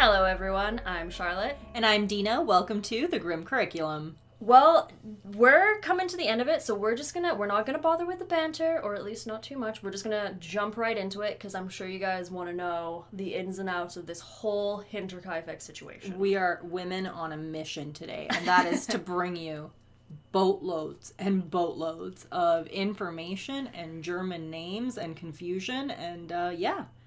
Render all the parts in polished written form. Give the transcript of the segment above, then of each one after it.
Hello everyone, I'm Charlotte. And I'm Dina. Welcome to the Grim Curriculum. Well, we're coming to the end of it, so we're not gonna bother with the banter, or at least not too much. We're just gonna jump right into it, because I'm sure you guys want to know the ins and outs of this whole Hinterkaifeck situation. We are women on a mission today, and that is to bring you boatloads and boatloads of information and German names and confusion, and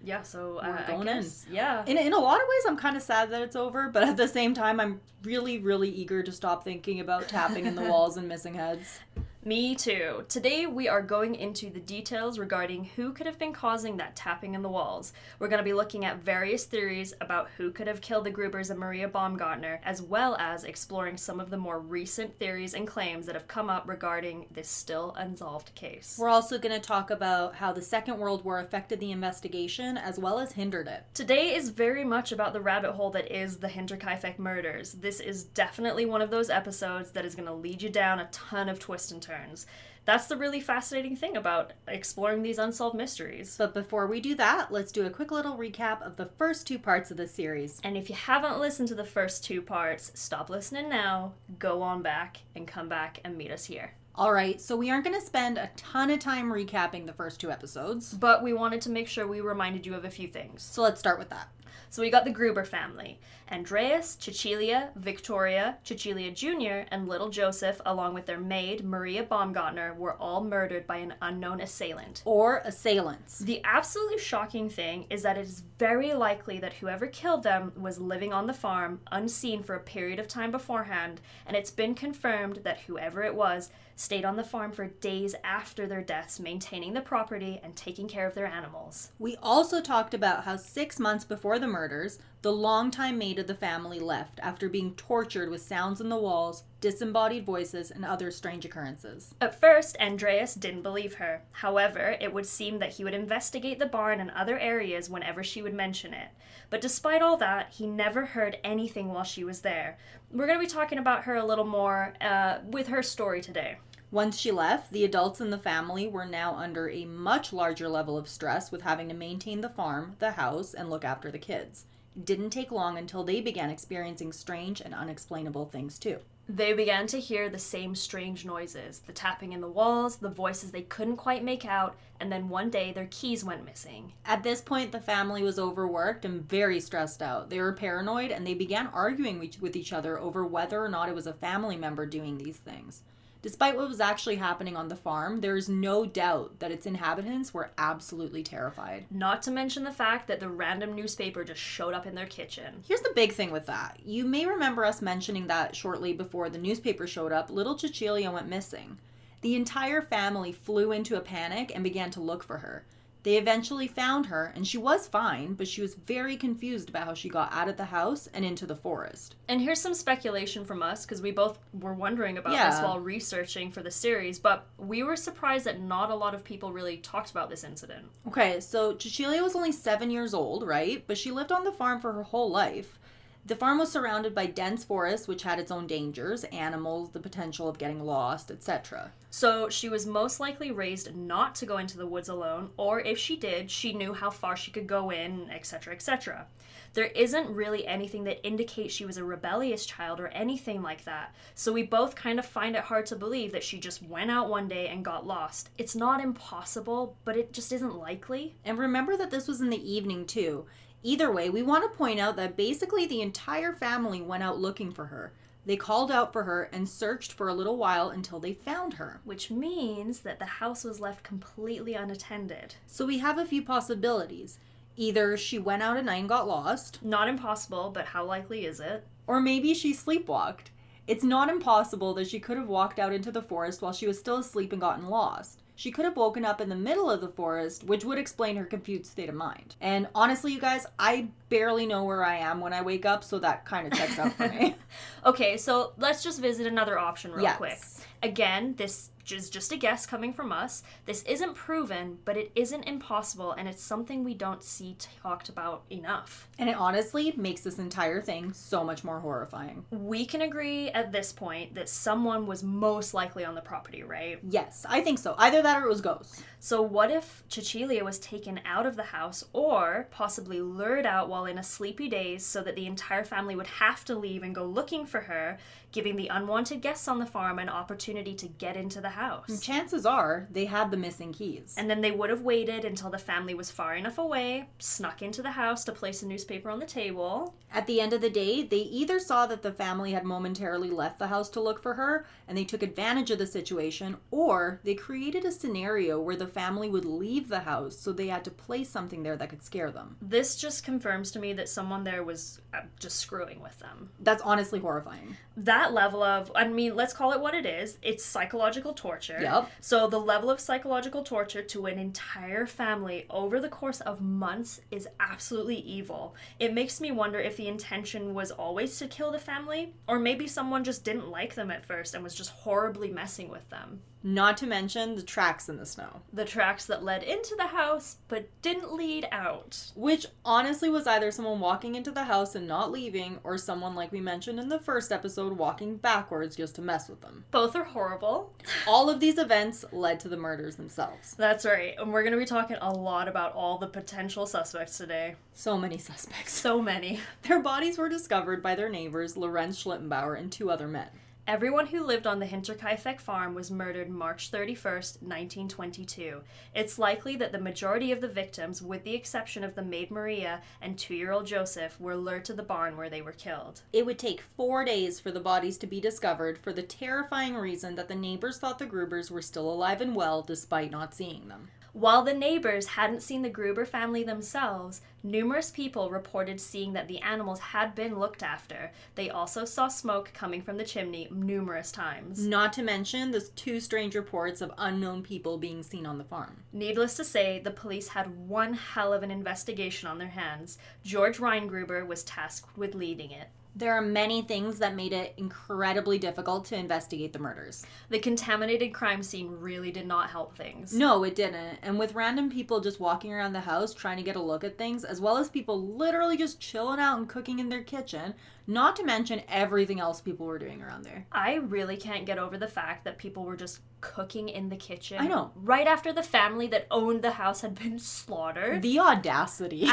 Yeah, so we're going in. Yeah. In a lot of ways, I'm kind of sad that it's over, but at the same time, I'm really, really eager to stop thinking about tapping in the walls and missing heads. Me too. Today we are going into the details regarding who could have been causing that tapping in the walls. We're going to be looking at various theories about who could have killed the Grubers and Maria Baumgartner, as well as exploring some of the more recent theories and claims that have come up regarding this still unsolved case. We're also going to talk about how the Second World War affected the investigation, as well as hindered it. Today is very much about the rabbit hole that is the Hinterkaifeck Murders. This is definitely one of those episodes that is going to lead you down a ton of twists and turns. That's the really fascinating thing about exploring these unsolved mysteries. But before we do that, let's do a quick little recap of the first two parts of the series. And if you haven't listened to the first two parts, stop listening now, go on back, and come back and meet us here. Alright, so we aren't going to spend a ton of time recapping the first two episodes. But we wanted to make sure we reminded you of a few things. So let's start with that. So we got the Gruber family. Andreas, Cecilia, Victoria, Cecilia Jr., and little Joseph, along with their maid, Maria Baumgartner, were all murdered by an unknown assailant. Or assailants. The absolutely shocking thing is that it is very likely that whoever killed them was living on the farm, unseen for a period of time beforehand, and it's been confirmed that whoever it was stayed on the farm for days after their deaths, maintaining the property and taking care of their animals. We also talked about how 6 months before the murders, the longtime maid of the family left after being tortured with sounds in the walls, disembodied voices, and other strange occurrences. At first, Andreas didn't believe her. However, it would seem that he would investigate the barn and other areas whenever she would mention it. But despite all that, he never heard anything while she was there. We're going to be talking about her a little more with her story today. Once she left, the adults in the family were now under a much larger level of stress with having to maintain the farm, the house, and look after the kids. It didn't take long until they began experiencing strange and unexplainable things too. They began to hear the same strange noises, the tapping in the walls, the voices they couldn't quite make out, and then one day their keys went missing. At this point, the family was overworked and very stressed out. They were paranoid and they began arguing with each other over whether or not it was a family member doing these things. Despite what was actually happening on the farm, there is no doubt that its inhabitants were absolutely terrified. Not to mention the fact that the random newspaper just showed up in their kitchen. Here's the big thing with that. You may remember us mentioning that shortly before the newspaper showed up, little Cecilia went missing. The entire family flew into a panic and began to look for her. They eventually found her, and she was fine, but she was very confused about how she got out of the house and into the forest. And here's some speculation from us, because we both were wondering about this while researching for the series, but we were surprised that not a lot of people really talked about this incident. Okay, so Cecilia was only 7 years old, right? But she lived on the farm for her whole life. The farm was surrounded by dense forests, which had its own dangers, animals, the potential of getting lost, etc. So she was most likely raised not to go into the woods alone, or if she did, she knew how far she could go in, etc., etc. There isn't really anything that indicates she was a rebellious child or anything like that, so we both kind of find it hard to believe that she just went out one day and got lost. It's not impossible, but it just isn't likely. And remember that this was in the evening, too. Either way, we want to point out that basically the entire family went out looking for her. They called out for her and searched for a little while until they found her. Which means that the house was left completely unattended. So we have a few possibilities. Either she went out at night and got lost. Not impossible, but how likely is it? Or maybe she sleepwalked. It's not impossible that she could have walked out into the forest while she was still asleep and gotten lost. She could have woken up in the middle of the forest, which would explain her confused state of mind. And honestly, you guys, I barely know where I am when I wake up, so that kind of checks out for me. Okay, so let's just visit another option real quick. Again, this which is just a guess coming from us. This isn't proven, but it isn't impossible, and it's something we don't see talked about enough. And it honestly makes this entire thing so much more horrifying. We can agree at this point that someone was most likely on the property, right? Yes, I think so. Either that or it was ghosts. So what if Cecilia was taken out of the house or possibly lured out while in a sleepy daze so that the entire family would have to leave and go looking for her, giving the unwanted guests on the farm an opportunity to get into the house? And chances are they had the missing keys. And then they would have waited until the family was far enough away, snuck into the house to place a newspaper on the table. At the end of the day, they either saw that the family had momentarily left the house to look for her and they took advantage of the situation, or they created a scenario where the family would leave the house so they had to place something there that could scare them. This just confirms to me that someone there was just screwing with them. That's honestly horrifying. That level of, I mean, let's call it what it is. It's psychological torture. Yep. So the level of psychological torture to an entire family over the course of months is absolutely evil. It makes me wonder if the intention was always to kill the family, or maybe someone just didn't like them at first and was just horribly messing with them. Not to mention the tracks in the snow. The tracks that led into the house, but didn't lead out. Which honestly was either someone walking into the house and not leaving, or someone, like we mentioned in the first episode, walking backwards just to mess with them. Both are horrible. All of these events led to the murders themselves. That's right. And we're going to be talking a lot about all the potential suspects today. So many suspects. So many. Their bodies were discovered by their neighbors, Lorenz Schlittenbauer and 2 other men. Everyone who lived on the Hinterkaifeck farm was murdered March 31st, 1922. It's likely that the majority of the victims, with the exception of the maid Maria and 2-year-old Joseph, were lured to the barn where they were killed. It would take 4 days for the bodies to be discovered for the terrifying reason that the neighbors thought the Grubers were still alive and well despite not seeing them. While the neighbors hadn't seen the Gruber family themselves, numerous people reported seeing that the animals had been looked after. They also saw smoke coming from the chimney numerous times. Not to mention the 2 strange reports of unknown people being seen on the farm. Needless to say, the police had one hell of an investigation on their hands. George Gruber was tasked with leading it. There are many things that made it incredibly difficult to investigate the murders. The contaminated crime scene really did not help things. No, it didn't. And with random people just walking around the house trying to get a look at things, as well as people literally just chilling out and cooking in their kitchen, not to mention everything else people were doing around there. I really can't get over the fact that people were just cooking in the kitchen. I know. Right after the family that owned the house had been slaughtered. The audacity.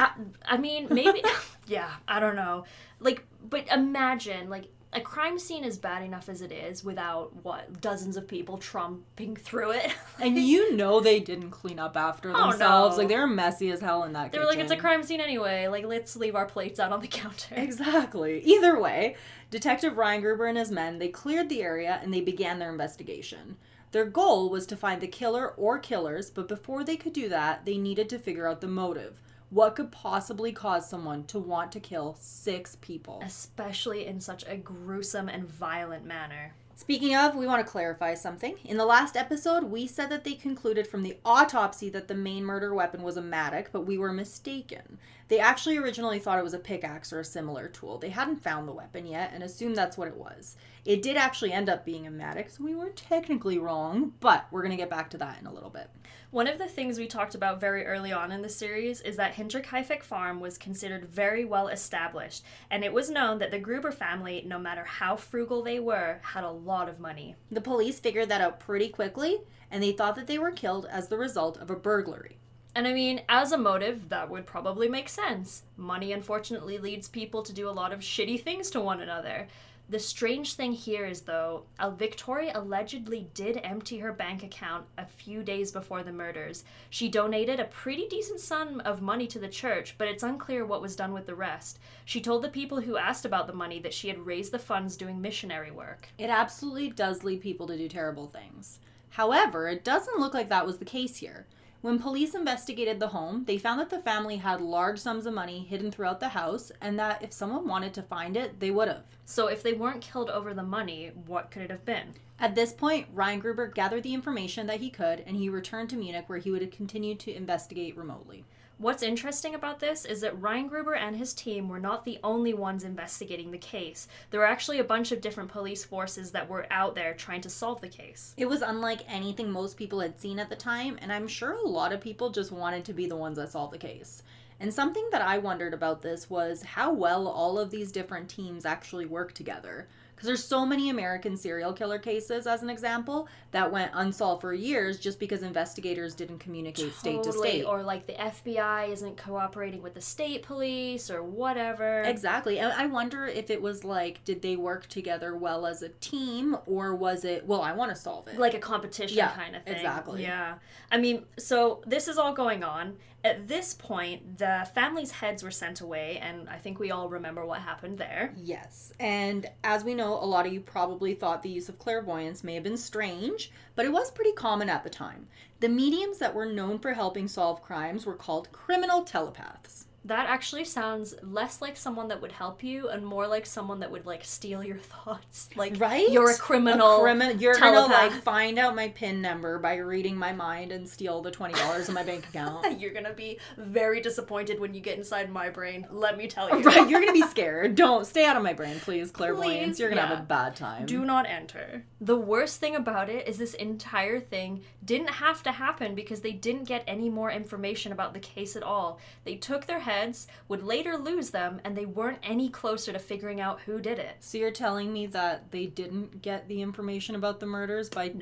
I mean, maybe, yeah, I don't know. But imagine, a crime scene is bad enough as it is without, dozens of people tromping through it. And they didn't clean up after themselves. No. They were messy as hell in that kitchen. They were like, it's a crime scene anyway. Let's leave our plates out on the counter. Exactly. Either way, Detective Ryan Gruber and his men, they cleared the area and they began their investigation. Their goal was to find the killer or killers, but before they could do that, they needed to figure out the motive. What could possibly cause someone to want to kill 6 people? Especially in such a gruesome and violent manner. Speaking of, we want to clarify something. In the last episode, we said that they concluded from the autopsy that the main murder weapon was a mattock, but we were mistaken. They actually originally thought it was a pickaxe or a similar tool. They hadn't found the weapon yet and assumed that's what it was. It did actually end up being a mattock, so we weren't technically wrong, but we're going to get back to that in a little bit. One of the things we talked about very early on in the series is that Hinterkaifeck Farm was considered very well established, and it was known that the Gruber family, no matter how frugal they were, had a lot of money. The police figured that out pretty quickly, and they thought that they were killed as the result of a burglary. And I mean, as a motive, that would probably make sense. Money unfortunately leads people to do a lot of shitty things to one another. The strange thing here is, though, Victoria allegedly did empty her bank account a few days before the murders. She donated a pretty decent sum of money to the church, but it's unclear what was done with the rest. She told the people who asked about the money that she had raised the funds doing missionary work. It absolutely does lead people to do terrible things. However, it doesn't look like that was the case here. When police investigated the home, they found that the family had large sums of money hidden throughout the house, and that if someone wanted to find it, they would have. So if they weren't killed over the money, what could it have been? At this point, Ryan Gruber gathered the information that he could, and he returned to Munich where he would continue to investigate remotely. What's interesting about this is that Ryan Gruber and his team were not the only ones investigating the case. There were actually a bunch of different police forces that were out there trying to solve the case. It was unlike anything most people had seen at the time, and I'm sure a lot of people just wanted to be the ones that solved the case. And something that I wondered about this was how well all of these different teams actually work together. Because there's so many American serial killer cases, as an example, that went unsolved for years just because investigators didn't communicate state to state. Or like the FBI isn't cooperating with the state police or whatever. Exactly. And I wonder if it was like, did they work together well as a team, or was it, well, I want to solve it? Like a competition kind of thing. Exactly. Yeah. I mean, so this is all going on. At this point, the family's heads were sent away, and I think we all remember what happened there. Yes, and as we know, a lot of you probably thought the use of clairvoyance may have been strange, but it was pretty common at the time. The mediums that were known for helping solve crimes were called criminal telepaths. That actually sounds less like someone that would help you and more like someone that would, like, steal your thoughts. Like, right? You're a criminal You're telepath. gonna, like, find out my PIN number by reading my mind and steal the $20 in my bank account. You're gonna be very disappointed when you get inside my brain, let me tell you. Right, you're gonna be scared. Don't, stay out of my brain, please, clairvoyance. Please, You're gonna have a bad time. Do not enter. The worst thing about it is this entire thing didn't have to happen because they didn't get any more information about the case at all. They took their heads, would later lose them, and they weren't any closer to figuring out who did it. So you're telling me that they didn't get the information about the murders by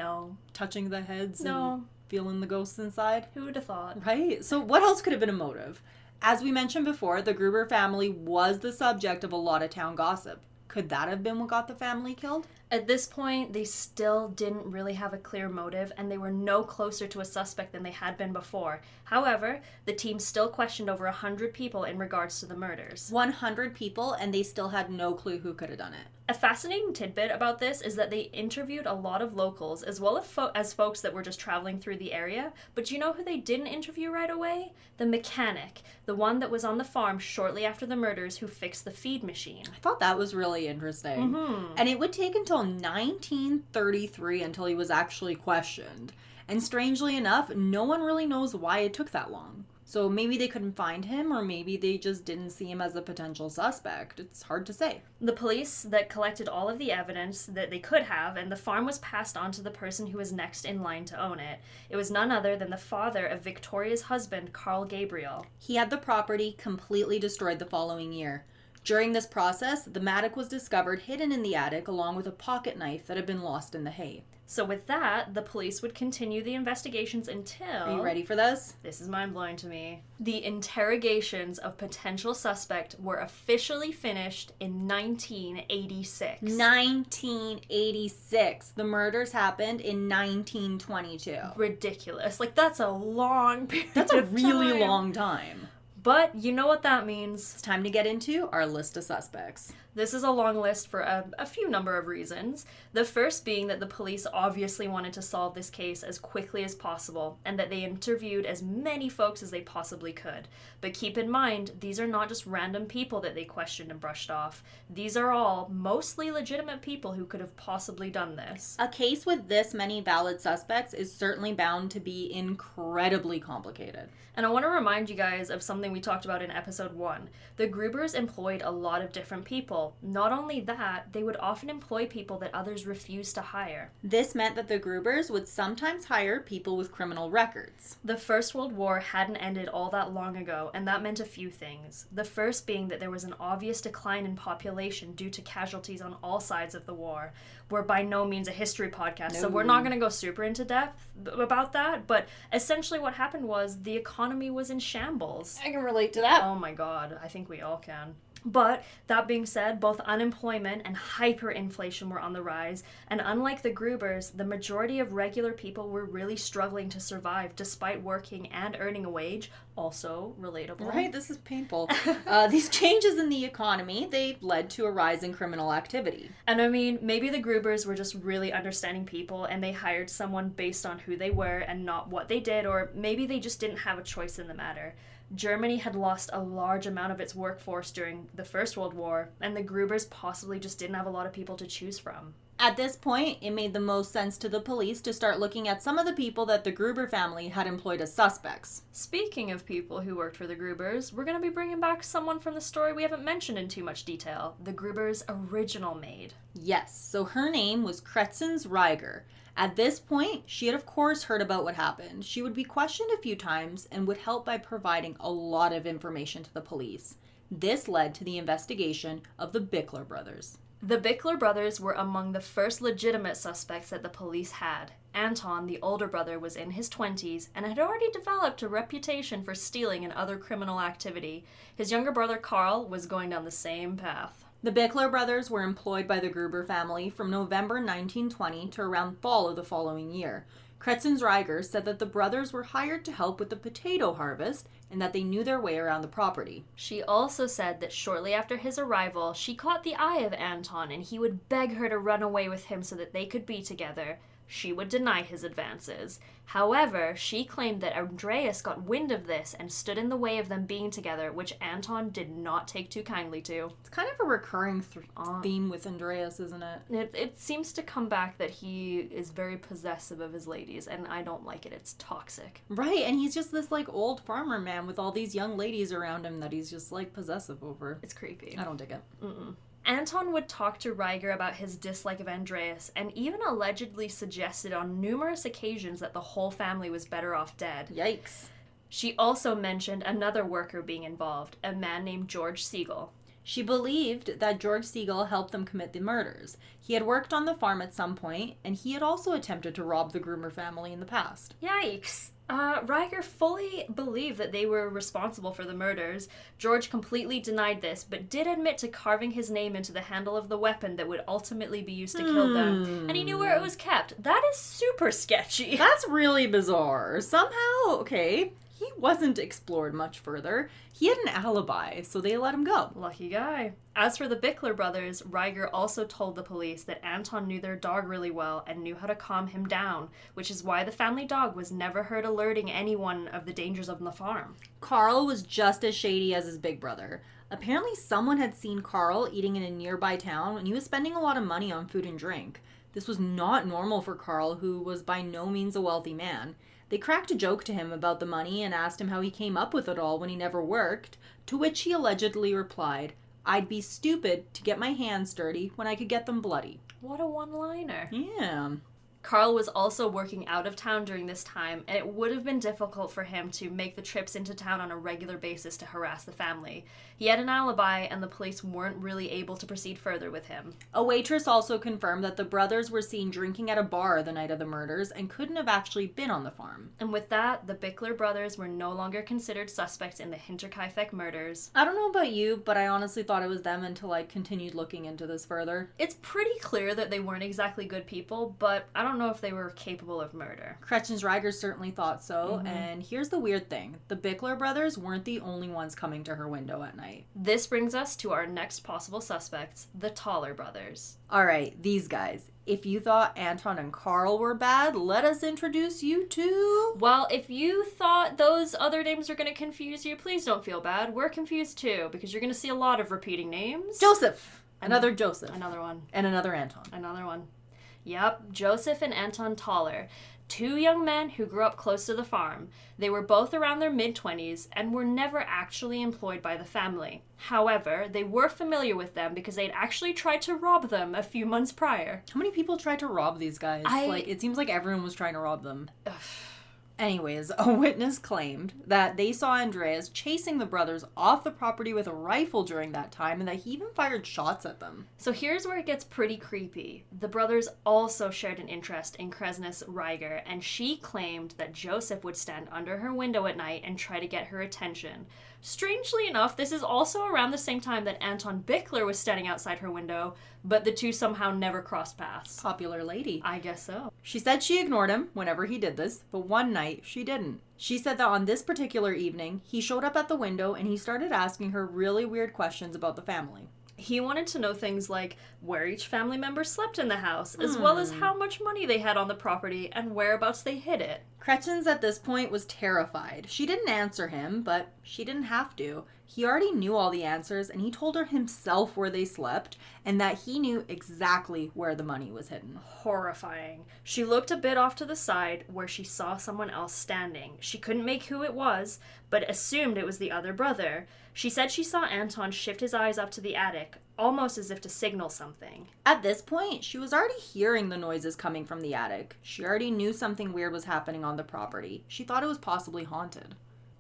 touching the heads and feeling the ghosts inside? Who would have thought? Right? So what else could have been a motive? As we mentioned before, the Gruber family was the subject of a lot of town gossip. Could that have been what got the family killed? At this point, they still didn't really have a clear motive, and they were no closer to a suspect than they had been before. However, the team still questioned over 100 people in regards to the murders. 100 people, and they still had no clue who could have done it. A fascinating tidbit about this is that they interviewed a lot of locals, as well as folks that were just traveling through the area. But do you know who they didn't interview right away? The mechanic, the one that was on the farm shortly after the murders who fixed the feed machine. I thought that was really interesting. Mm-hmm. And it would take until 1933 until he was actually questioned. And strangely enough, no one really knows why it took that long. So maybe they couldn't find him, or maybe they just didn't see him as a potential suspect. It's hard to say. The police that collected all of the evidence that they could have, and the farm was passed on to the person who was next in line to own it. It was none other than the father of Victoria's husband, Carl Gabriel. He had the property completely destroyed the following year. During this process, the mattock was discovered hidden in the attic along with a pocket knife that had been lost in the hay. So with that, the police would continue the investigations until... Are you ready for this? This is mind-blowing to me. The interrogations of potential suspect were officially finished in 1986. 1986. The murders happened in 1922. Ridiculous. Like, that's a long period of time. That's a really long time. But you know what that means. It's time to get into our list of suspects. This is a long list for a few number of reasons. The first being that the police obviously wanted to solve this case as quickly as possible, and that they interviewed as many folks as they possibly could. But keep in mind, these are not just random people that they questioned and brushed off. These are all mostly legitimate people who could have possibly done this. A case with this many valid suspects is certainly bound to be incredibly complicated. And I want to remind you guys of something we talked about in episode 1. The Grubers employed a lot of different people. Not only that, they would often employ people that others refused to hire. This meant that the Grubers would sometimes hire people with criminal records. The First World War hadn't ended all that long ago, and that meant a few things. The first being that there was an obvious decline in population due to casualties on all sides of the war. We're by no means a history podcast, so we're not going to go super into depth about that, but essentially what happened was the economy was in shambles. I can relate to that. Oh my god, I think we all can. But, that being said, both unemployment and hyperinflation were on the rise, and unlike the Grubers, the majority of regular people were really struggling to survive despite working and earning a wage. Also relatable. Right, this is painful. These changes in the economy, they led to a rise in criminal activity. And I mean, maybe the Grubers were just really understanding people and they hired someone based on who they were and not what they did, or maybe they just didn't have a choice in the matter. Germany had lost a large amount of its workforce during the First World War, and the Grubers possibly just didn't have a lot of people to choose from. At this point, it made the most sense to the police to start looking at some of the people that the Gruber family had employed as suspects. Speaking of people who worked for the Grubers, we're going to be bringing back someone from the story we haven't mentioned in too much detail, the Grubers' original maid. Yes, so her name was Kretzens Reiger. At this point, she had of course heard about what happened. She would be questioned a few times and would help by providing a lot of information to the police. This led to the investigation of the Bickler brothers. The Bickler brothers were among the first legitimate suspects that the police had. Anton, the older brother, was in his 20s and had already developed a reputation for stealing and other criminal activity. His younger brother, Carl, was going down the same path. The Bickler brothers were employed by the Gruber family from November 1920 to around fall of the following year. Kretzens Reiger said that the brothers were hired to help with the potato harvest and that they knew their way around the property. She also said that shortly after his arrival, she caught the eye of Anton and he would beg her to run away with him so that they could be together. She would deny his advances. However, she claimed that Andreas got wind of this and stood in the way of them being together, which Anton did not take too kindly to. It's kind of a recurring theme with Andreas, isn't it? It seems to come back that he is very possessive of his ladies, and I don't like it. It's toxic. Right, and he's just this, old farmer man with all these young ladies around him that he's just, possessive over. It's creepy. I don't dig it. Mm-mm. Anton would talk to Reiger about his dislike of Andreas and even allegedly suggested on numerous occasions that the whole family was better off dead. Yikes. She also mentioned another worker being involved, a man named George Siegel. She believed that George Siegel helped them commit the murders. He had worked on the farm at some point, and he had also attempted to rob the Gruber family in the past. Yikes. Reiger fully believed that they were responsible for the murders. George completely denied this, but did admit to carving his name into the handle of the weapon that would ultimately be used to kill them. And he knew where it was kept. That is super sketchy. That's really bizarre. Somehow, okay, he wasn't explored much further. He had an alibi, so they let him go. Lucky guy. As for the Bickler brothers, Reiger also told the police that Anton knew their dog really well and knew how to calm him down, which is why the family dog was never heard alerting anyone of the dangers of the farm. Carl was just as shady as his big brother. Apparently someone had seen Carl eating in a nearby town and he was spending a lot of money on food and drink. This was not normal for Carl, who was by no means a wealthy man. They cracked a joke to him about the money and asked him how he came up with it all when he never worked, to which he allegedly replied, "I'd be stupid to get my hands dirty when I could get them bloody." What a one-liner. Yeah. Carl was also working out of town during this time, and it would have been difficult for him to make the trips into town on a regular basis to harass the family. He had an alibi, and the police weren't really able to proceed further with him. A waitress also confirmed that the brothers were seen drinking at a bar the night of the murders and couldn't have actually been on the farm. And with that, the Bickler brothers were no longer considered suspects in the Hinterkaifeck murders. I don't know about you, but I honestly thought it was them until I continued looking into this further. It's pretty clear that they weren't exactly good people, but I don't know if they were capable of murder. Kretzens Reiger certainly thought so, and here's the weird thing. The Bickler brothers weren't the only ones coming to her window at night. This brings us to our next possible suspects, the Toller brothers. Alright, these guys. If you thought Anton and Carl were bad, let us introduce you to... Well, if you thought those other names were going to confuse you, please don't feel bad. We're confused too, because you're going to see a lot of repeating names. Joseph! Another Joseph. Another one. And another Anton. Another one. Yep, Joseph and Anton Toller. Two young men who grew up close to the farm. They were both around their mid-20s and were never actually employed by the family. However, they were familiar with them because they'd actually tried to rob them a few months prior. How many people tried to rob these guys? It seems like everyone was trying to rob them. Anyways, a witness claimed that they saw Andreas chasing the brothers off the property with a rifle during that time and that he even fired shots at them. So here's where it gets pretty creepy. The brothers also shared an interest in Kretzens Reiger, and she claimed that Joseph would stand under her window at night and try to get her attention. Strangely enough, this is also around the same time that Anton Bickler was standing outside her window, but the two somehow never crossed paths. Popular lady. I guess so. She said she ignored him whenever he did this, but one night she didn't. She said that on this particular evening, he showed up at the window and he started asking her really weird questions about the family. He wanted to know things like where each family member slept in the house, as well as how much money they had on the property and whereabouts they hid it. Kretzens at this point was terrified. She didn't answer him, but she didn't have to. He already knew all the answers, and he told her himself where they slept and that he knew exactly where the money was hidden. Horrifying. She looked a bit off to the side where she saw someone else standing. She couldn't make who it was, but assumed it was the other brother. She said she saw Anton shift his eyes up to the attic, almost as if to signal something. At this point, she was already hearing the noises coming from the attic. She already knew something weird was happening on the property. She thought it was possibly haunted.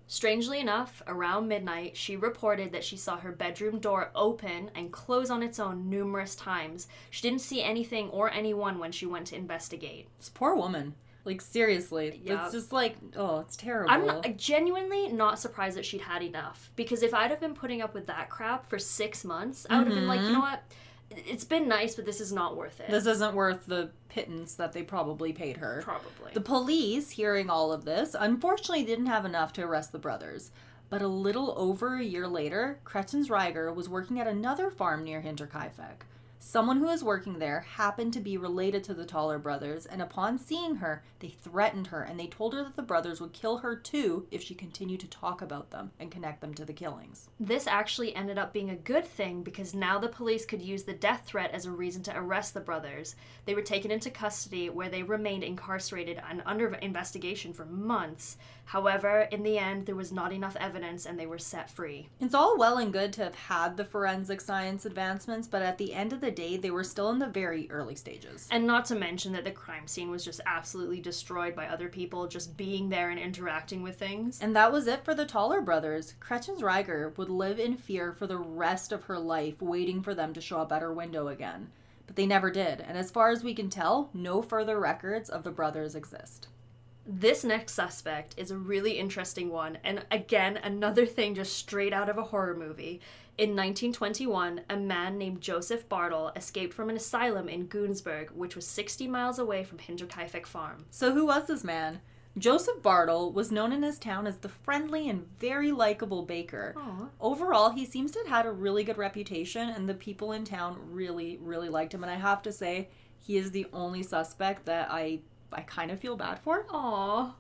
Strangely enough, around midnight, she reported that she saw her bedroom door open and close on its own numerous times. She didn't see anything or anyone when she went to investigate. This poor woman. Like, seriously. Yeah. It's just like, oh, it's terrible. I'm genuinely not surprised that she'd had enough. Because if I'd have been putting up with that crap for 6 months, I would have been like, you know what? It's been nice, but this is not worth it. This isn't worth the pittance that they probably paid her. Probably. The police, hearing all of this, unfortunately didn't have enough to arrest the brothers. But a little over a year later, Kretzens Reiger was working at another farm near Hinterkaifeck. Someone who was working there happened to be related to the Toller brothers, and upon seeing her, they threatened her, and they told her that the brothers would kill her too if she continued to talk about them and connect them to the killings. This actually ended up being a good thing because now the police could use the death threat as a reason to arrest the brothers. They were taken into custody where they remained incarcerated and under investigation for months. However, in the end, there was not enough evidence and they were set free. It's all well and good to have had the forensic science advancements, but at the end of the day, they were still in the very early stages. And not to mention that the crime scene was just absolutely destroyed by other people just being there and interacting with things. And that was it for the Toller brothers. Kretzens Reiger would live in fear for the rest of her life, waiting for them to show up at her window again. But they never did, and as far as we can tell, no further records of the brothers exist. This next suspect is a really interesting one, and again, another thing just straight out of a horror movie. In 1921, a man named Joseph Bartle escaped from an asylum in Gunsberg, which was 60 miles away from Hinterkaifeck Farm. So who was this man? Joseph Bartle was known in his town as the friendly and very likable baker. Aww. Overall, he seems to have had a really good reputation, and the people in town really, really liked him. And I have to say, he is the only suspect that I kind of feel bad for. Aww.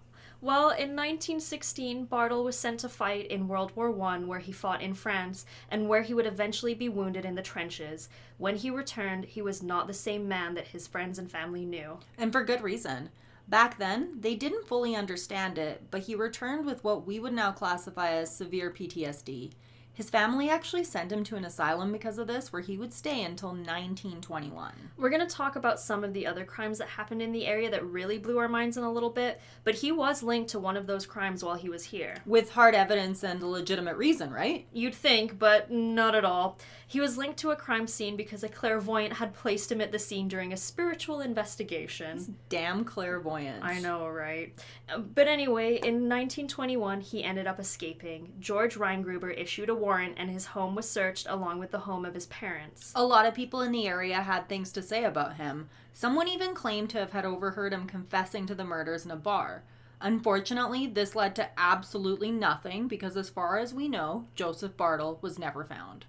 Well, in 1916, Bartle was sent to fight in World War I, where he fought in France, and where he would eventually be wounded in the trenches. When he returned, he was not the same man that his friends and family knew. And for good reason. Back then, they didn't fully understand it, but he returned with what we would now classify as severe PTSD. His family actually sent him to an asylum because of this, where he would stay until 1921. We're going to talk about some of the other crimes that happened in the area that really blew our minds in a little bit, but he was linked to one of those crimes while he was here. With hard evidence and a legitimate reason, right? You'd think, but not at all. He was linked to a crime scene because a clairvoyant had placed him at the scene during a spiritual investigation. This damn clairvoyant. I know, right? But anyway, in 1921, he ended up escaping. George Gruber issued a warrant and his home was searched along with the home of his parents. A lot of people in the area had things to say about him. Someone even claimed to have had overheard him confessing to the murders in a bar. Unfortunately, this led to absolutely nothing because as far as we know, Joseph Bartle was never found.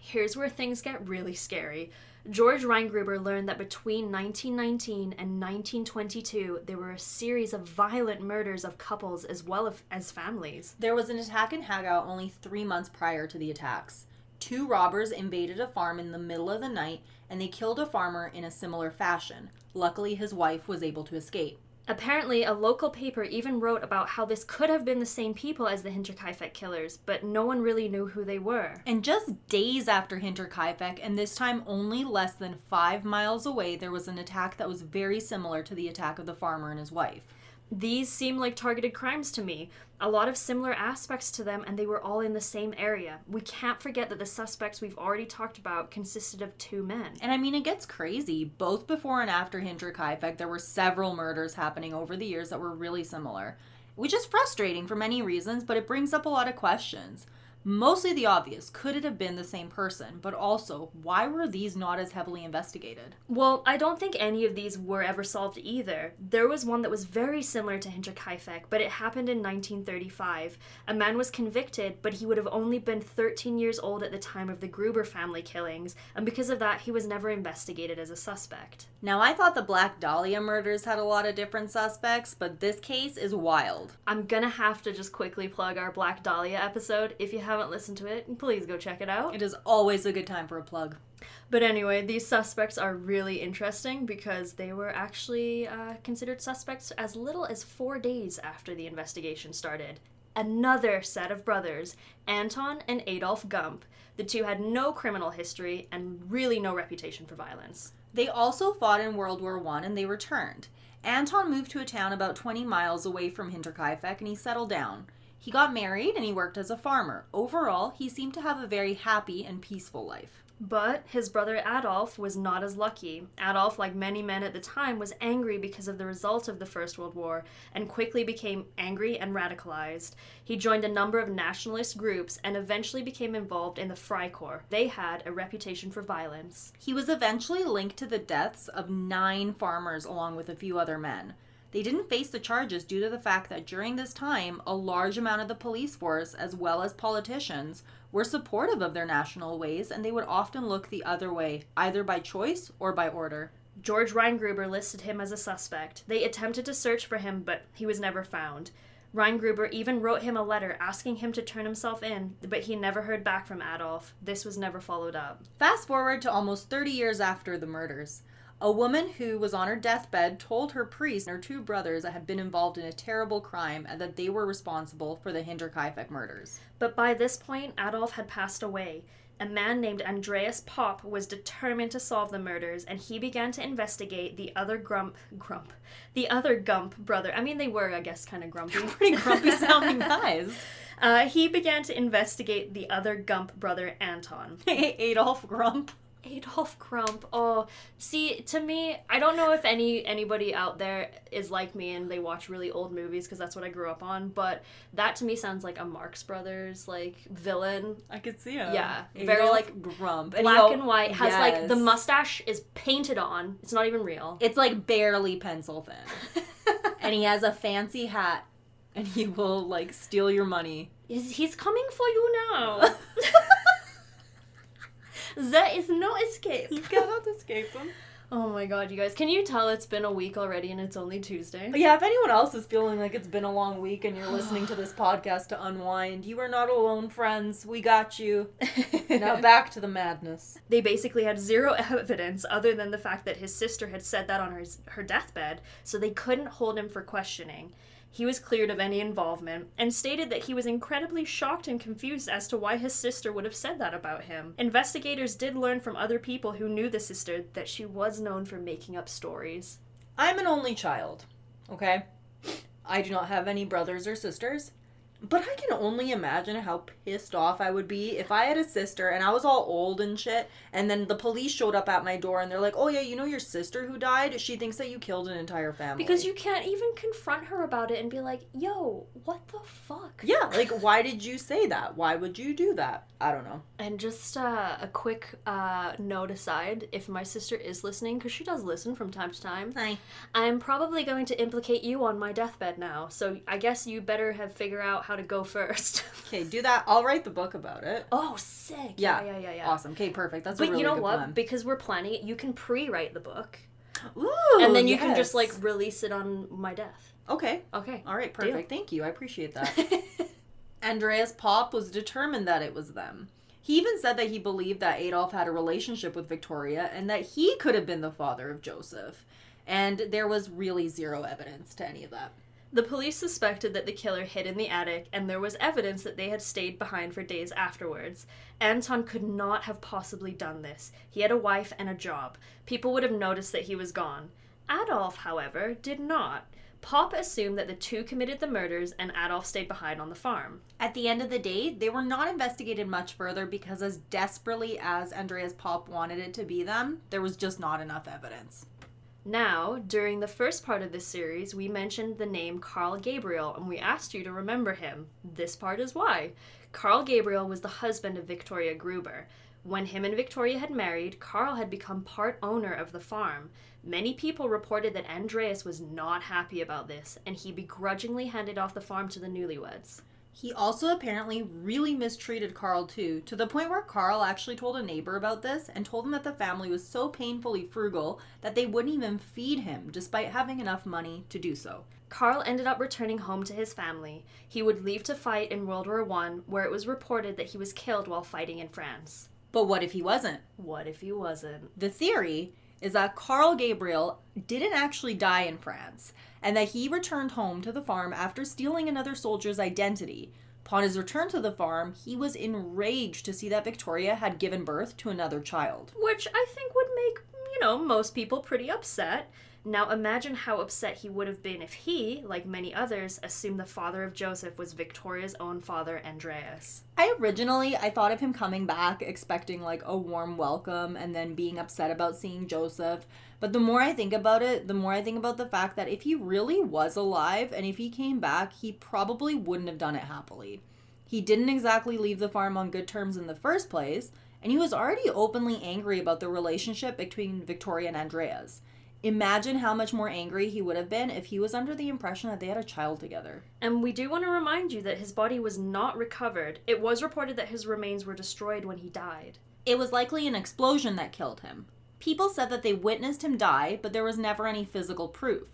Here's where things get really scary. George Gruber learned that between 1919 and 1922, there were a series of violent murders of couples as well as families. There was an attack in Hagau only 3 months prior to the attacks. 2 robbers invaded a farm in the middle of the night, and they killed a farmer in a similar fashion. Luckily, his wife was able to escape. Apparently, a local paper even wrote about how this could have been the same people as the Hinterkaifeck killers, but no one really knew who they were. And just days after Hinterkaifeck, and this time only less than 5 miles away, there was an attack that was very similar to the attack of the farmer and his wife. These seem like targeted crimes to me. A lot of similar aspects to them, and they were all in the same area. We can't forget that the suspects we've already talked about consisted of 2 men. And I mean, it gets crazy. Both before and after Hinterkaifeck, there were several murders happening over the years that were really similar, which is frustrating for many reasons, but it brings up a lot of questions. Mostly the obvious. Could it have been the same person? But also, why were these not as heavily investigated? Well, I don't think any of these were ever solved either. There was one that was very similar to Hinterkaifeck, but it happened in 1935. A man was convicted, but he would have only been 13 years old at the time of the Gruber family killings, and because of that, he was never investigated as a suspect. Now, I thought the Black Dahlia murders had a lot of different suspects, but this case is wild. I'm gonna have to just quickly plug our Black Dahlia episode. If you haven't listened to it, please go check it out. It is always a good time for a plug. But anyway, these suspects are really interesting because they were actually considered suspects as little as 4 days after the investigation started. Another set of brothers, Anton and Adolf Gump. The two had no criminal history and really no reputation for violence. They also fought in World War I and they returned. Anton moved to a town about 20 miles away from Hinterkaifeck and he settled down. He got married and he worked as a farmer. Overall, he seemed to have a very happy and peaceful life. But his brother Adolf was not as lucky. Adolf, like many men at the time, was angry because of the result of the First World War and quickly became angry and radicalized. He joined a number of nationalist groups and eventually became involved in the Freikorps. They had a reputation for violence. He was eventually linked to the deaths of 9 farmers along with a few other men. They didn't face the charges due to the fact that during this time, a large amount of the police force, as well as politicians, were supportive of their national ways, and they would often look the other way, either by choice or by order. George Gruber listed him as a suspect. They attempted to search for him, but he was never found. Gruber even wrote him a letter asking him to turn himself in, but he never heard back from Adolf. This was never followed up. Fast forward to almost 30 years after the murders. A woman who was on her deathbed told her priest and her 2 brothers that had been involved in a terrible crime and that they were responsible for the Hinterkaifeck murders. But by this point, Adolf had passed away. A man named Andreas Popp was determined to solve the murders, and he began to investigate the other Gump brother. I mean, they were, I guess, kind of grumpy. Pretty grumpy sounding guys. He began to investigate the other Gump brother, Anton. Adolf Grump. Adolf Crump. Oh, see, to me, I don't know if anybody out there is like me and they watch really old movies because that's what I grew up on, but that to me sounds like a Marx Brothers, like, villain. I could see him. Yeah. Adolf very, like, Grump. Black and white. Has, yes. like, the mustache is painted on. It's not even real. It's, like, barely pencil thin. And he has a fancy hat. And he will, like, steal your money. He's coming for you now. There is no escape. You cannot escape him. Oh my god, you guys. Can you tell it's been a week already and it's only Tuesday? Yeah, if anyone else is feeling like it's been a long week and you're listening to this podcast to unwind, you are not alone, friends. We got you. Now back to the madness. They basically had zero evidence other than the fact that his sister had said that on her deathbed, so they couldn't hold him for questioning. He was cleared of any involvement and stated that he was incredibly shocked and confused as to why his sister would have said that about him. Investigators did learn from other people who knew the sister that she was known for making up stories. I'm an only child, okay? I do not have any brothers or sisters. But I can only imagine how pissed off I would be if I had a sister and I was all old and shit, and then the police showed up at my door and they're like, oh yeah, you know your sister who died? She thinks that you killed an entire family. Because you can't even confront her about it and be like, yo, what the fuck? Yeah, like, why did you say that? Why would you do that? I don't know. And just a quick note aside, if my sister is listening, because she does listen from time to time, Hi. I'm probably going to implicate you on my deathbed now, so I guess you better have figured out how to go first. Okay, do that. I'll write the book about it. Oh, sick. Yeah. Awesome. Okay, perfect. That's a But really you know good what? plan. Because we're planning it, you can pre-write the book. Ooh, And then you can just, like, release it on my death. Okay. Okay. All right, perfect. Thank you. I appreciate that. Andreas Popp was determined that it was them. He even said that he believed that Adolf had a relationship with Victoria and that he could have been the father of Joseph. And there was really zero evidence to any of that. The police suspected that the killer hid in the attic, and there was evidence that they had stayed behind for days afterwards. Anton could not have possibly done this. He had a wife and a job. People would have noticed that he was gone. Adolf, however, did not. Popp assumed that the two committed the murders and Adolf stayed behind on the farm. At the end of the day, they were not investigated much further because as desperately as Andreas Popp wanted it to be them, there was just not enough evidence. Now, during the first part of this series, we mentioned the name Carl Gabriel, and we asked you to remember him. This part is why. Carl Gabriel was the husband of Victoria Gruber. When him and Victoria had married, Carl had become part owner of the farm. Many people reported that Andreas was not happy about this, and he begrudgingly handed off the farm to the newlyweds. He also apparently really mistreated Carl too, to the point where Carl actually told a neighbor about this and told him that the family was so painfully frugal that they wouldn't even feed him despite having enough money to do so. Carl ended up returning home to his family. He would leave to fight in World War I, where it was reported that he was killed while fighting in France. But what if he wasn't? What if he wasn't? The theory is that Carl Gabriel didn't actually die in France, and that he returned home to the farm after stealing another soldier's identity. Upon his return to the farm, he was enraged to see that Victoria had given birth to another child. Which I think would make, most people pretty upset. Now imagine how upset he would have been if he, like many others, assumed the father of Joseph was Victoria's own father, Andreas. I thought of him coming back expecting like a warm welcome and then being upset about seeing Joseph. But the more I think about it, the more I think about the fact that if he really was alive and if he came back, he probably wouldn't have done it happily. He didn't exactly leave the farm on good terms in the first place, and he was already openly angry about the relationship between Victoria and Andreas. Imagine how much more angry he would have been if he was under the impression that they had a child together. And we do want to remind you that his body was not recovered. It was reported that his remains were destroyed when he died. It was likely an explosion that killed him. People said that they witnessed him die, but there was never any physical proof.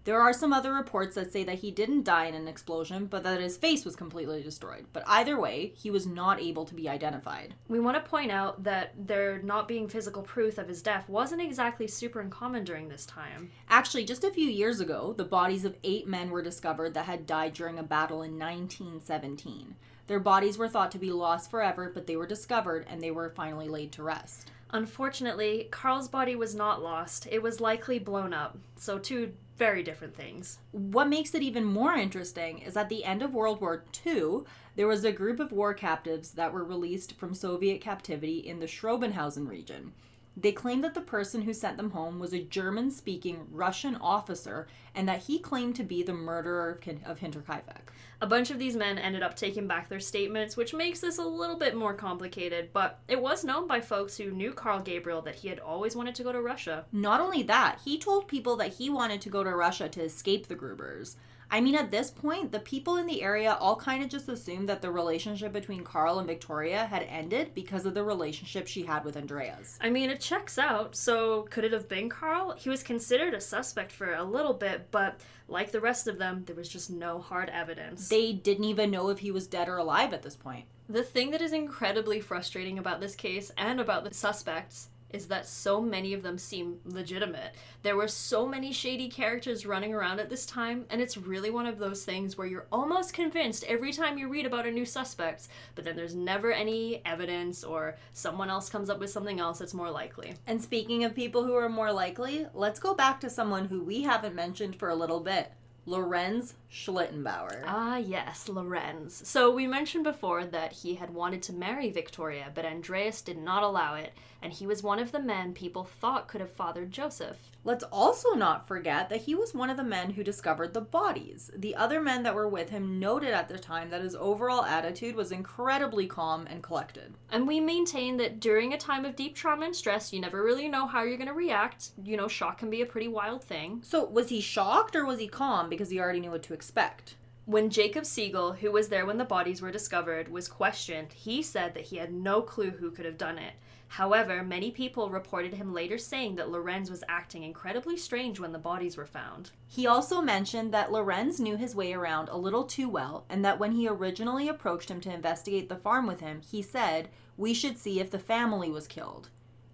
There are some other reports that say that he didn't die in an explosion, but that his face was completely destroyed. But either way, he was not able to be identified. We want to point out that there not being physical proof of his death wasn't exactly super uncommon during this time. Actually, just a few years ago, the bodies of 8 men were discovered that had died during a battle in 1917. Their bodies were thought to be lost forever, but they were discovered and they were finally laid to rest. Unfortunately, Carl's body was not lost. It was likely blown up. So two very different things. What makes it even more interesting is at the end of World War II, there was a group of war captives that were released from Soviet captivity in the Schrobenhausen region. They claimed that the person who sent them home was a German-speaking Russian officer and that he claimed to be the murderer of Hinterkaifeck. A bunch of these men ended up taking back their statements, which makes this a little bit more complicated, but it was known by folks who knew Carl Gabriel that he had always wanted to go to Russia. Not only that, he told people that he wanted to go to Russia to escape the Grubers. I mean, at this point, the people in the area all kind of just assumed that the relationship between Carl and Victoria had ended because of the relationship she had with Andreas. I mean, it checks out, so could it have been Carl? He was considered a suspect for a little bit, but like the rest of them, there was just no hard evidence. They didn't even know if he was dead or alive at this point. The thing that is incredibly frustrating about this case and about the suspects is that so many of them seem legitimate. There were so many shady characters running around at this time, and it's really one of those things where you're almost convinced every time you read about a new suspect, but then there's never any evidence or someone else comes up with something else that's more likely. And speaking of people who are more likely, let's go back to someone who we haven't mentioned for a little bit. Lorenz Schlittenbauer. Ah, yes, Lorenz. So we mentioned before that he had wanted to marry Victoria, but Andreas did not allow it, and he was one of the men people thought could have fathered Joseph. Let's also not forget that he was one of the men who discovered the bodies. The other men that were with him noted at the time that his overall attitude was incredibly calm and collected. And we maintain that during a time of deep trauma and stress, you never really know how you're going to react. Shock can be a pretty wild thing. So was he shocked or was he calm because he already knew what to expect? When Jacob Siegel, who was there when the bodies were discovered, was questioned, he said that he had no clue who could have done it. However, many people reported him later saying that Lorenz was acting incredibly strange when the bodies were found. He also mentioned that Lorenz knew his way around a little too well, and that when he originally approached him to investigate the farm with him, he said, "We should see if the family was killed."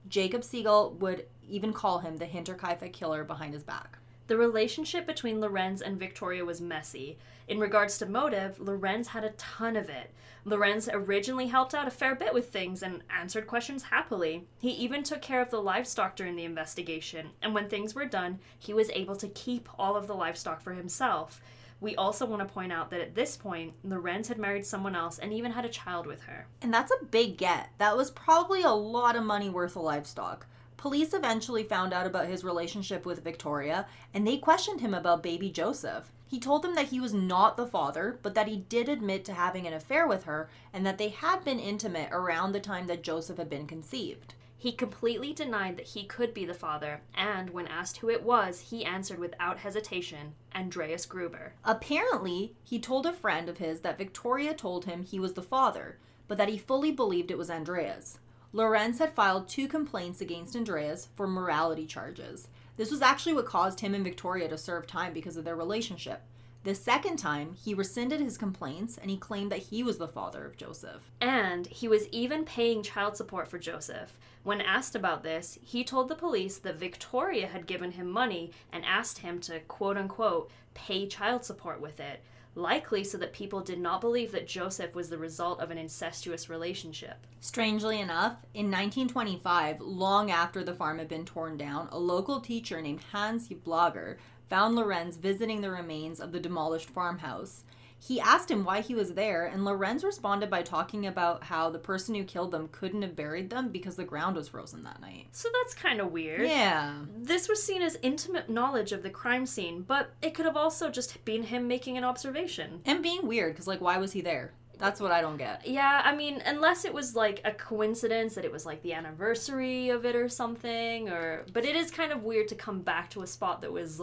Jacob Siegel would even call him the Hinterkaifeck killer behind his back. The relationship between Lorenz and Victoria was messy. In regards to motive, Lorenz had a ton of it. Lorenz originally helped out a fair bit with things and answered questions happily. He even took care of the livestock during the investigation, and when things were done, he was able to keep all of the livestock for himself. We also want to point out that at this point, Lorenz had married someone else and even had a child with her. And that's a big get. That was probably a lot of money worth of livestock. Police eventually found out about his relationship with Victoria, and they questioned him about baby Joseph. He told them that he was not the father, but that he did admit to having an affair with her, and that they had been intimate around the time that Joseph had been conceived. He completely denied that he could be the father, and when asked who it was, he answered without hesitation, Andreas Gruber. Apparently, he told a friend of his that Victoria told him he was the father, but that he fully believed it was Andreas. Lorenz had filed 2 complaints against Andreas for morality charges. This was actually what caused him and Victoria to serve time because of their relationship. The second time, he rescinded his complaints and he claimed that he was the father of Joseph. And he was even paying child support for Joseph. When asked about this, he told the police that Victoria had given him money and asked him to, quote-unquote, pay child support with it, likely so that people did not believe that Joseph was the result of an incestuous relationship. Strangely enough, in 1925, long after the farm had been torn down, a local teacher named Hans Blager found Lorenz visiting the remains of the demolished farmhouse. He asked him why he was there, and Lorenz responded by talking about how the person who killed them couldn't have buried them because the ground was frozen that night. So that's kind of weird. Yeah. This was seen as intimate knowledge of the crime scene, but it could have also just been him making an observation. And being weird, because, why was he there? That's what I don't get. Yeah, I mean, unless it was, a coincidence that it was, the anniversary of it or something, But it is kind of weird to come back to a spot that was,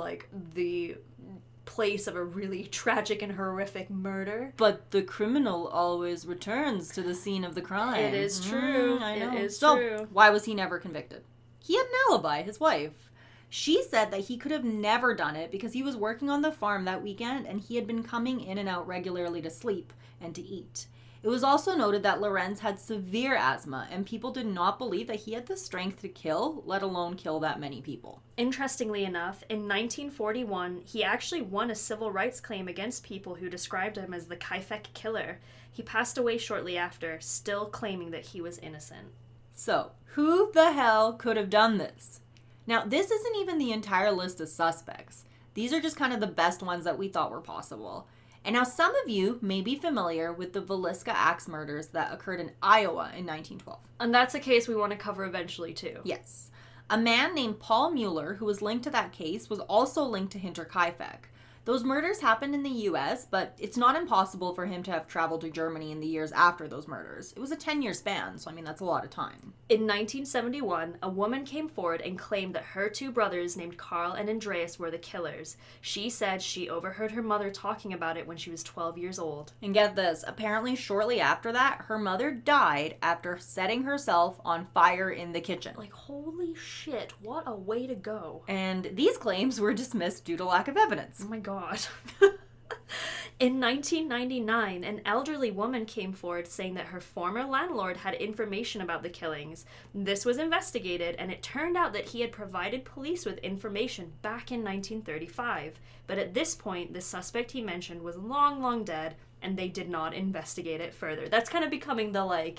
the place of a really tragic and horrific murder. But the criminal always returns to the scene of the crime. It is true. I know. It is so, true. Why was he never convicted? He had an alibi, his wife. She said that he could have never done it because he was working on the farm that weekend and he had been coming in and out regularly to sleep and to eat. It was also noted that Lorenz had severe asthma, and people did not believe that he had the strength to kill, let alone kill that many people. Interestingly enough, in 1941, he actually won a civil rights claim against people who described him as the Kaifeck Killer. He passed away shortly after, still claiming that he was innocent. So, who the hell could have done this? Now, this isn't even the entire list of suspects. These are just kind of the best ones that we thought were possible. And now some of you may be familiar with the Villisca Axe murders that occurred in Iowa in 1912. And that's a case we want to cover eventually, too. Yes. A man named Paul Mueller, who was linked to that case, was also linked to Hinterkaifeck. Those murders happened in the U.S., but it's not impossible for him to have traveled to Germany in the years after those murders. It was a 10-year span, so that's a lot of time. In 1971, a woman came forward and claimed that her 2 brothers named Carl and Andreas were the killers. She said she overheard her mother talking about it when she was 12 years old. And get this, apparently shortly after that, her mother died after setting herself on fire in the kitchen. Holy shit, what a way to go. And these claims were dismissed due to lack of evidence. Oh my god. In 1999, an elderly woman came forward saying that her former landlord had information about the killings. This was investigated, and it turned out that he had provided police with information back in 1935. But at this point, the suspect he mentioned was long, long dead, and they did not investigate it further. That's kind of becoming the,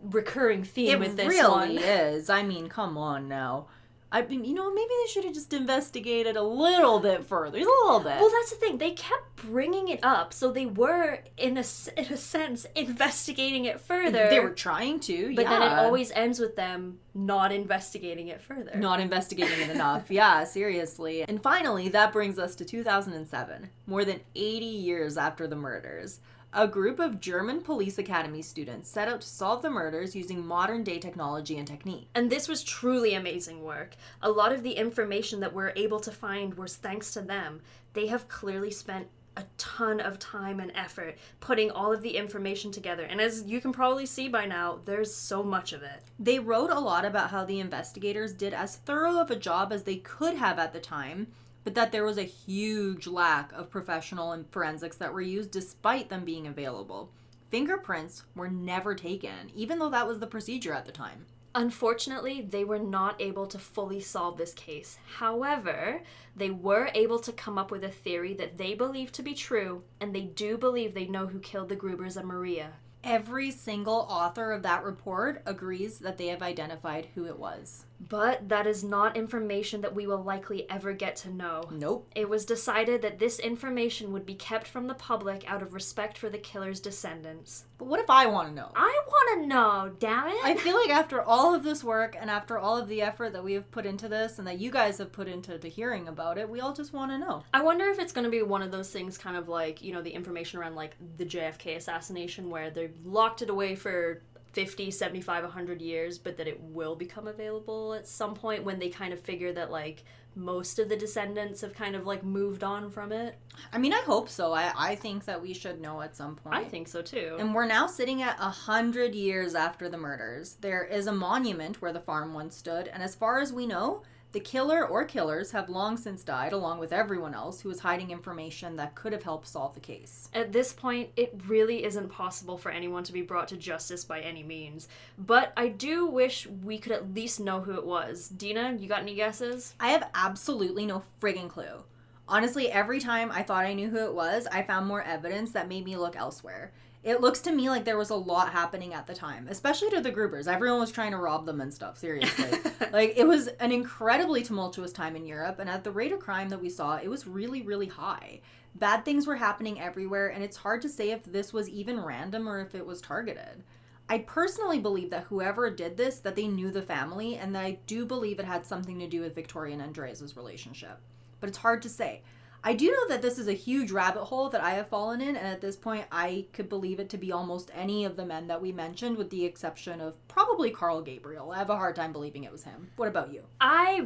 recurring theme with this one. It really is. Come on now. Maybe they should have just investigated a little bit further. Just a little bit. Well, that's the thing. They kept bringing it up, so they were, in a sense, investigating it further. They were trying to, But then it always ends with them not investigating it further. Not investigating it enough. Yeah, seriously. And finally, that brings us to 2007, more than 80 years after the murders. A group of German police academy students set out to solve the murders using modern-day technology and technique. And this was truly amazing work. A lot of the information that we're able to find was thanks to them. They have clearly spent a ton of time and effort putting all of the information together. And as you can probably see by now, there's so much of it. They wrote a lot about how the investigators did as thorough of a job as they could have at the time, but that there was a huge lack of professional and forensics that were used despite them being available. Fingerprints were never taken, even though that was the procedure at the time. Unfortunately, they were not able to fully solve this case. However, they were able to come up with a theory that they believe to be true, and they do believe they know who killed the Grubers and Maria. Every single author of that report agrees that they have identified who it was. But that is not information that we will likely ever get to know. Nope. It was decided that this information would be kept from the public out of respect for the killer's descendants. But what if I want to know? I want to know, damn it. I feel like after all of this work and after all of the effort that we have put into this and that you guys have put into hearing about it, we all just want to know. I wonder if it's going to be one of those things kind of like, you know, the information around like the JFK assassination where they've locked it away for 50, 75, 100 years, but that it will become available at some point when they kind of figure that, like, most of the descendants have kind of, like, moved on from it. I mean, I hope so. I think that we should know at some point. I think so, too. And we're now sitting at 100 years after the murders. There is a monument where the farm once stood, and as far as we know, the killer or killers have long since died, along with everyone else who was hiding information that could have helped solve the case. At this point, it really isn't possible for anyone to be brought to justice by any means. But I do wish we could at least know who it was. Dina, you got any guesses? I have absolutely no friggin' clue. Honestly, every time I thought I knew who it was, I found more evidence that made me look elsewhere. It looks to me like there was a lot happening at the time, especially to the Grubers. Everyone was trying to rob them and stuff, seriously. Like, it was an incredibly tumultuous time in Europe, and at the rate of crime that we saw, it was really, really high. Bad things were happening everywhere, and it's hard to say if this was even random or if it was targeted. I personally believe that whoever did this, that they knew the family, and that I do believe it had something to do with Victoria and Andreas' relationship. But it's hard to say. I do know that this is a huge rabbit hole that I have fallen in, and at this point, I could believe it to be almost any of the men that we mentioned, with the exception of probably Carl Gabriel. I have a hard time believing it was him. What about you? I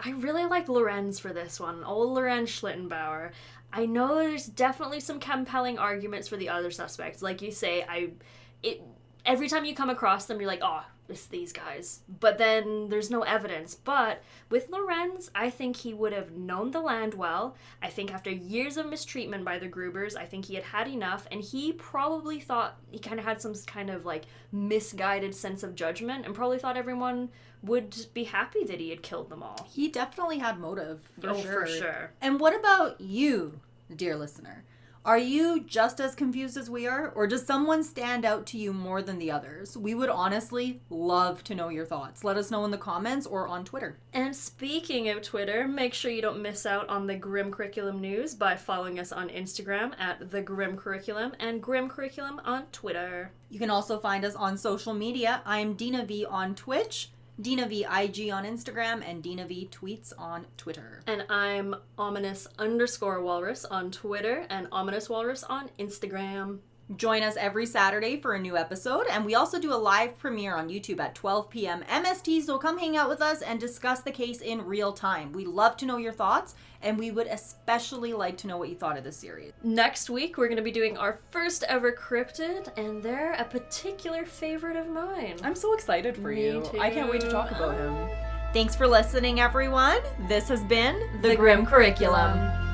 really like Lorenz for this one. Old Lorenz Schlittenbauer. I know there's definitely some compelling arguments for the other suspects. Like you say, every time you come across them, you're like, oh, it's these guys. But then there's no evidence. But with Lorenz, I think he would have known the land well. I think after years of mistreatment by the Grubers, I think he had had enough, and he probably thought he kind of had some kind of like misguided sense of judgment and probably thought everyone would be happy that he had killed them all. He definitely had motive, for sure. For sure. And what about you, dear listener? Are you just as confused as we are, or does someone stand out to you more than the others? We would honestly love to know your thoughts. Let us know in the comments or on Twitter. And speaking of Twitter, make sure you don't miss out on the Grim Curriculum news by following us on Instagram at The Grim Curriculum and Grim Curriculum on Twitter. You can also find us on social media. I'm Dina V on Twitch, Dina V IG on Instagram, and Dina V Tweets on Twitter. And I'm ominous_walrus on Twitter and ominous walrus on Instagram. Join us every Saturday for a new episode, and we also do a live premiere on YouTube at 12 p.m. MST, so come hang out with us and discuss the case in real time. We love to know your thoughts, and we would especially like to know what you thought of this series. Next week, we're going to be doing our first ever cryptid, and they're a particular favorite of mine. I'm so excited for you. too. I can't wait to talk about him. Thanks for listening, everyone. This has been The Grim Curriculum.